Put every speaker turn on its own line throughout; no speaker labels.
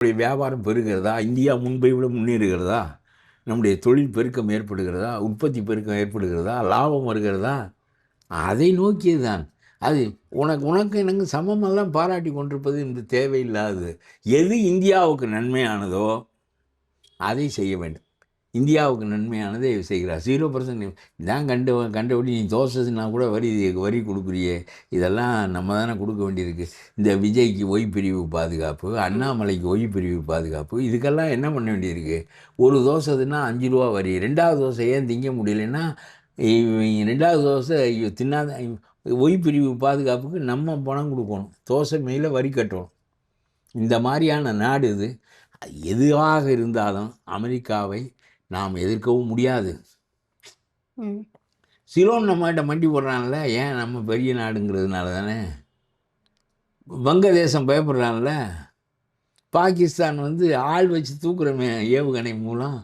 வியாபாரம் பெருகிறதா? இந்தியா முன்பை விட முன்னேறுகிறதா? நம்முடைய தொழில் பெருக்கம் ஏற்படுகிறதா? உற்பத்தி பெருக்கம் ஏற்படுகிறதா? லாபம் வருகிறதா? அதை நோக்கியது தான். அது உனக்கு எனக்கு சமமெல்லாம் பாராட்டி கொண்டிருப்பது என்று தேவையில்லாதது. எது இந்தியாவுக்கு நன்மையானதோ அதை செய்ய வேண்டும். இந்தியாவுக்கு நன்மையானதை செய்கிறார். 0% இதான் கண்டபடி நீ தோசைன்னா கூட வரி கொடுக்குறியே, இதெல்லாம் நம்ம தானே கொடுக்க வேண்டியிருக்கு. இந்த விஜய்க்கு ஒய் பிரிவு பாதுகாப்பு, அண்ணாமலைக்கு ஒய் பிரிவு பாதுகாப்பு, இதுக்கெல்லாம் என்ன பண்ண வேண்டியிருக்கு? ஒரு தோசைன்னா 5 ரூபா வரி. 2வது தோசை ஏன் திங்க முடியலைன்னா 2வது தோசை தின்னாத ஒய் பிரிவு பாதுகாப்புக்கு நம்ம பணம் கொடுக்கணும், தோசை மேலே வரி கட்டணும். இந்த மாதிரியான நாடு இது. எதுவாக இருந்தாலும் அமெரிக்காவை நாம் எதிர்க்கவும் முடியாது. சிலோன் நம்மகிட்ட மண்டி போடுறான்ல, ஏன்? நம்ம பெரிய நாடுங்கிறதுனால தானே. வங்கதேசம் பயப்படுறான்ல, பாகிஸ்தான் ஆள் வச்சு தூக்குறமே ஏவுகணை மூலம்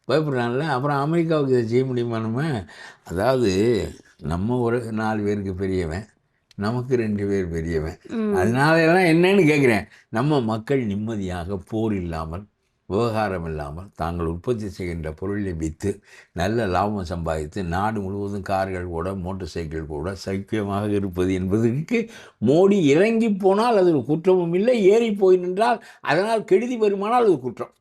பயப்படுறான்ல, அப்புறம் அமெரிக்காவுக்கு இதை செய்ய முடியுமா நம்ம? அதாவது நம்ம ஒரு 4 பேருக்கு பெரியவன், நமக்கு 2 பேர் பெரியவன். அதனால எல்லாம் என்னன்னு கேட்குறேன். நம்ம மக்கள் நிம்மதியாக போர் இல்லாமல், விவகாரம் இல்லாமல், தாங்கள் உற்பத்தி செய்கின்ற பொருளை விற்று நல்ல லாபம் சம்பாதித்து நாடு முழுவதும் கார்கள் கூட மோட்டார் சைக்கிள் கூட சைக்கியமாக இருப்பது என்பதற்கு மோடி இறங்கி போனால் அது ஒரு குற்றமும் இல்லை, ஏறி போய் நின்றால் அதனால் கெடுதி வருமானால் அது குற்றம்.